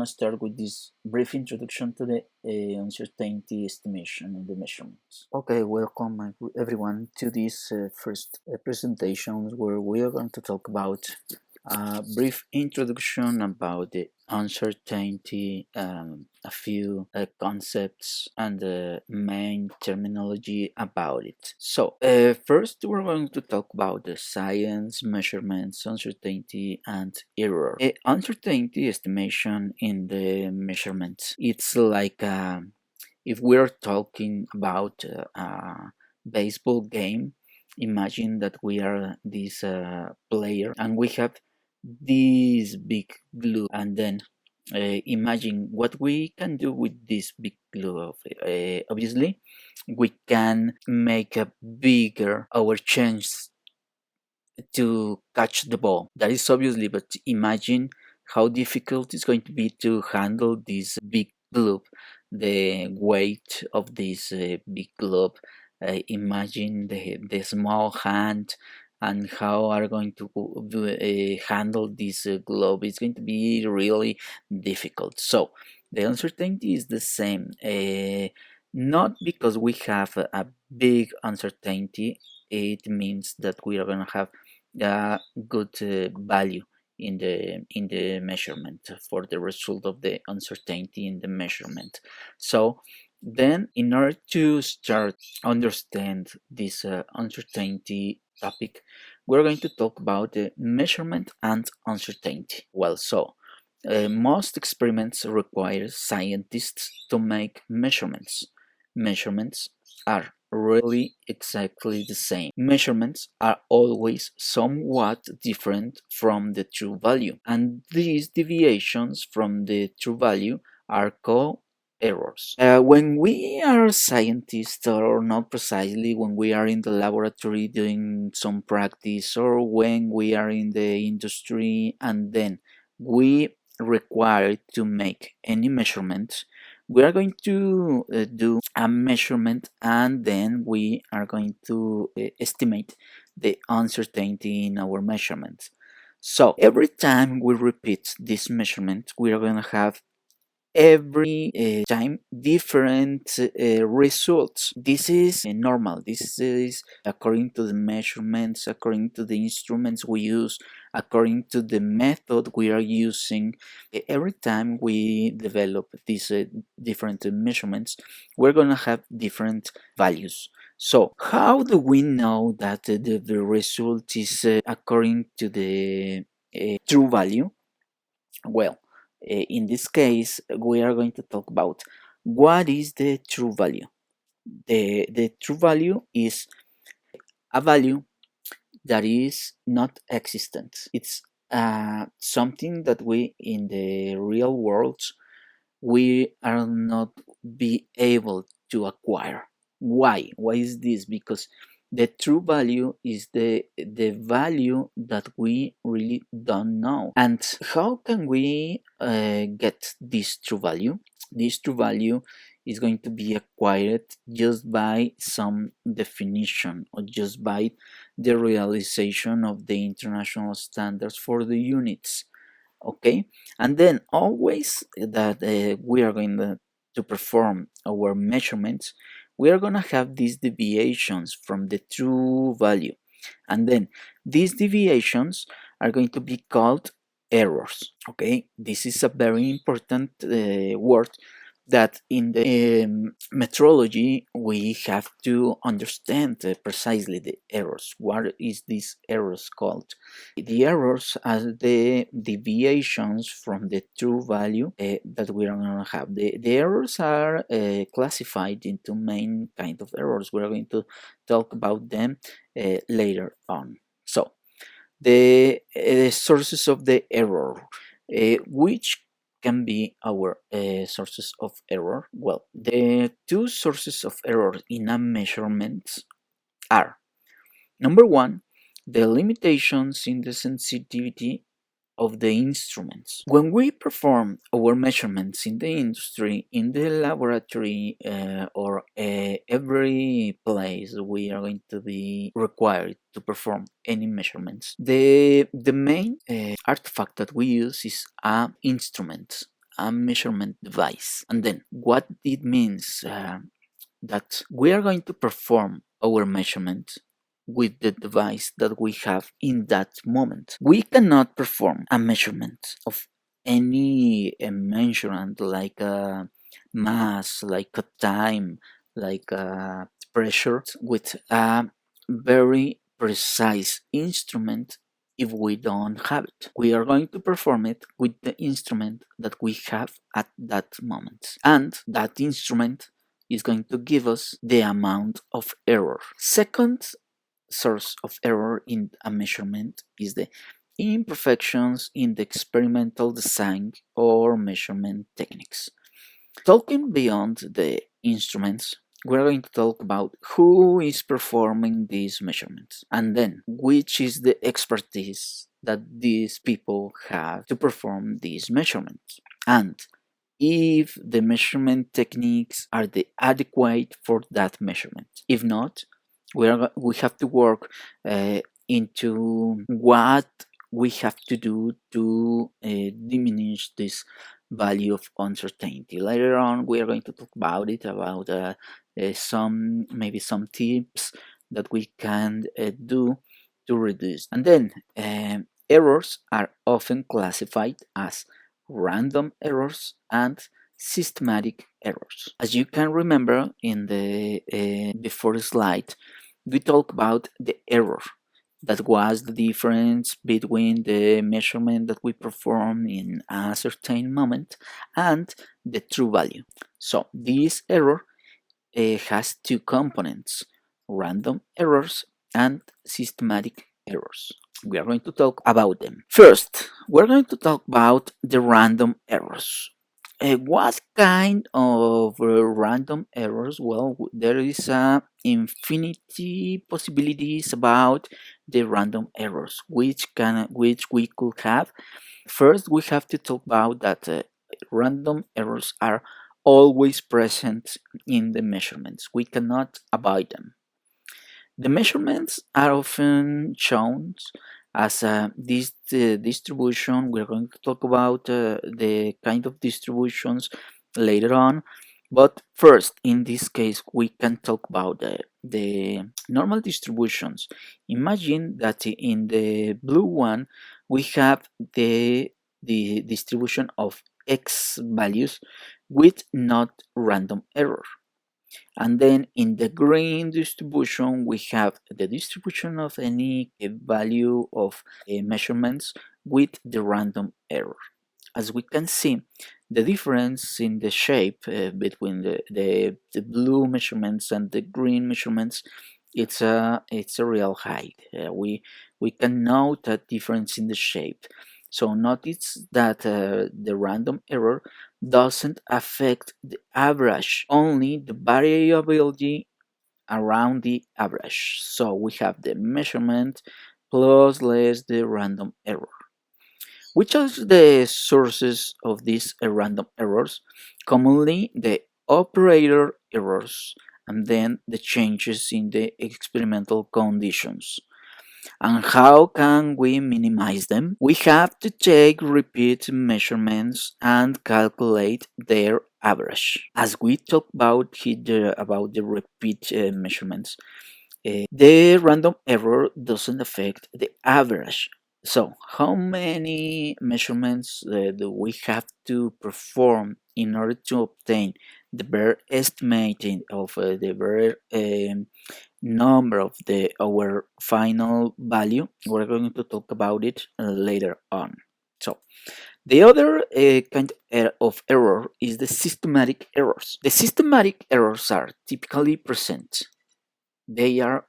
gonna start with this brief introduction to the uncertainty estimation and the measurements. Okay, welcome everyone to this first presentation where we are going to talk about a brief introduction about the uncertainty, a few concepts, and the main terminology about it. So, first, we're going to talk about the science, measurements, uncertainty, and error. Uncertainty estimation in the measurements. It's like if we're talking about a baseball game. Imagine that we are this player and we have this big glue, and then imagine what we can do with this big glue. Obviously, we can make a bigger our chance to catch the ball. That is obviously, but imagine how difficult it's going to be to handle this big globe, the weight of this big globe. Imagine the small hand and how are going to handle this globe. It's going to be really difficult. So the uncertainty is the same. Not because we have a big uncertainty, it means that we are going to have good value in the measurement for the result of the uncertainty in the measurement. So then, in order to start understand this uncertainty topic, we're going to talk about the measurement and uncertainty. Well, so most experiments require scientists to make measurements. Measurements are really exactly the same. Measurements are always somewhat different from the true value, and these deviations from the true value are called errors. When we are scientists, or not precisely when we are in the laboratory doing some practice, or when we are in the industry and then we require to make any measurements, we are going to do a measurement and then we are going to estimate the uncertainty in our measurements. So every time we repeat this measurement, we are going to have every time different results. This is normal. This is according to the measurements, according to the instruments we use, according to the method we are using. Every time we develop these different measurements, we're going to have different values. So how do we know that the result is according to the true value? Well, in this case, we are going to talk about what is the true value. The true value is a value that is not existent. It's something that we in the real world we are not be able to acquire. Why? Why is this? Because the true value is the value that we really don't know. And how can we get this true value? This true value is going to be acquired just by some definition or just by the realization of the international standards for the units. Okay, and then always that we are going to perform our measurements, we are going to have these deviations from the true value, and then these deviations are going to be called errors. Okay, this is a very important word that in the metrology we have to understand precisely the errors. What is these errors called? The errors are the deviations from the true value that we are going to have. The errors are classified into main kind of errors. We're going to talk about them later on. So the sources of the error, which can be our sources of error. Well, the two sources of error in a measurement are: number one, the limitations in the sensitivity of the instruments. When we perform our measurements in the industry, in the laboratory, or every place we are going to be required to perform any measurements, the main artifact that we use is an instrument. a measurement device. And then what it means that we are going to perform our measurement with the device that we have in that moment. We cannot perform a measurement of any measurement like a mass, like a time, like a pressure with a very precise instrument if we don't have it. We are going to perform it with the instrument that we have at that moment. And that instrument is going to give us the amount of error. Second source of error in a measurement is the imperfections in the experimental design or measurement techniques. Talking beyond the instruments, we're going to talk about who is performing these measurements and then which is the expertise that these people have to perform these measurements, and if the measurement techniques are the adequate for that measurement. If not, we have to work into what we have to do to diminish this value of uncertainty. Later on, we are going to talk about it, about some tips that we can do to reduce. And then errors are often classified as random errors and systematic errors. As you can remember in the before slide, we talked about the error. That was the difference between the measurement that we perform in a certain moment and the true value. So this error has two components: random errors and systematic errors. We are going to talk about them. First, we're going to talk about the random errors. What kind of random errors? Well, there is infinity possibilities about the random errors, which we could have. First, we have to talk about that random errors are always present in the measurements. We cannot avoid them. The measurements are often shown as this distribution. We're going to talk about the kind of distributions later on, but first, in this case, we can talk about the normal distributions. Imagine that in the blue one, we have the distribution of x values with not random error. And then in the green distribution, we have the distribution of any value of measurements with the random error. As we can see, the difference in the shape between the blue measurements and the green measurements, it's a real height. We can note that difference in the shape. So notice that the random error doesn't affect the average, only the variability around the average. So we have the measurement plus less the random error. Which are the sources of these random errors? Commonly the operator errors and then the changes in the experimental conditions. And how can we minimize them? We have to take repeat measurements and calculate their average. As we talked about here about the repeat measurements, the random error doesn't affect the average. So, how many measurements do we have to perform in order to obtain the bare estimating of the bare number of our final value? We're going to talk about it later on. So, the other kind of error is the systematic errors. The systematic errors are typically present. They are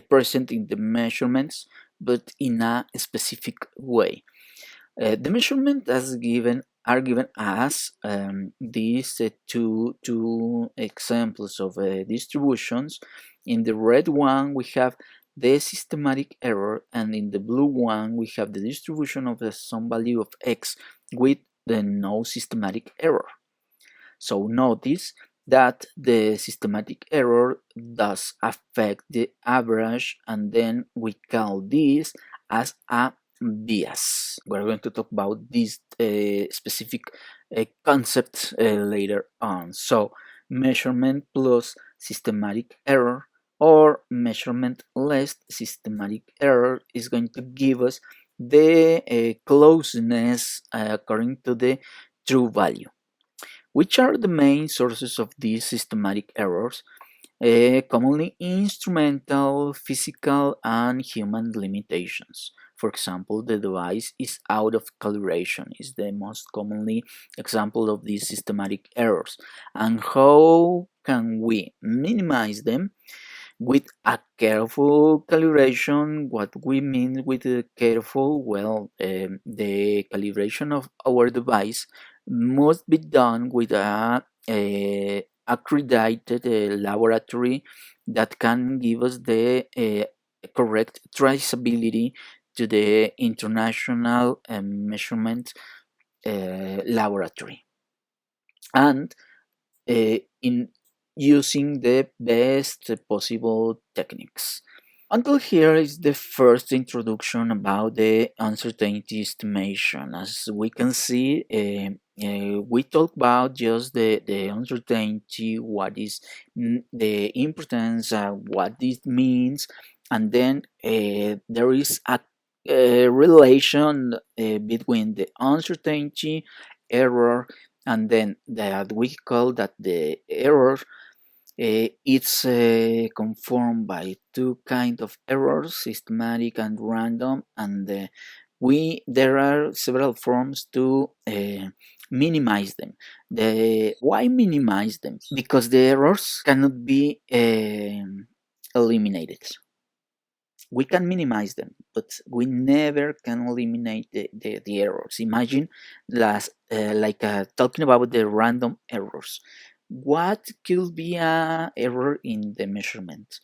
present in the measurements, but in a specific way. The measurement are given as these two examples of distributions. In the red one, we have the systematic error, and in the blue one, we have the distribution of some value of x with the no systematic error. So notice that the systematic error does affect the average, and then we call this as a bias. We're going to talk about this specific concept later on. So, measurement plus systematic error or measurement less systematic error is going to give us the closeness according to the true value. Which are the main sources of these systematic errors? Commonly instrumental, physical, and human limitations. For example, the device is out of calibration is the most commonly example of these systematic errors. And how can we minimize them? With a careful calibration. What we mean with careful? Well, the calibration of our device must be done with a accredited laboratory that can give us the correct traceability to the international measurement laboratory, and in using the best possible techniques. Until here is the first introduction about the uncertainty estimation. As we can see, we talk about just the uncertainty, what is the importance, what this means, and then there is a relation between the uncertainty, error, and then that we call that the error it's conformed by two kind of errors, systematic and random, and we there are several forms to minimize them. Why minimize them? Because the errors cannot be eliminated. We can minimize them, but we never can eliminate the errors. Imagine talking about the random errors. What could be a error in the measurement?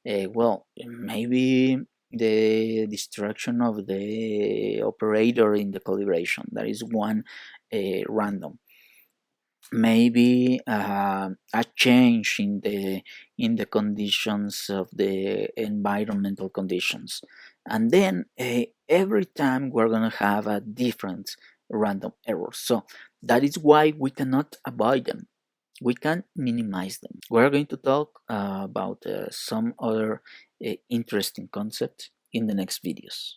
Well, maybe the distraction of the operator in the calibration. That is one random. Maybe a change in the conditions of the environmental conditions, and then every time we're gonna have a different random error. So that is why we cannot avoid them. We can minimize them. We're going to talk about some other interesting concepts in the next videos.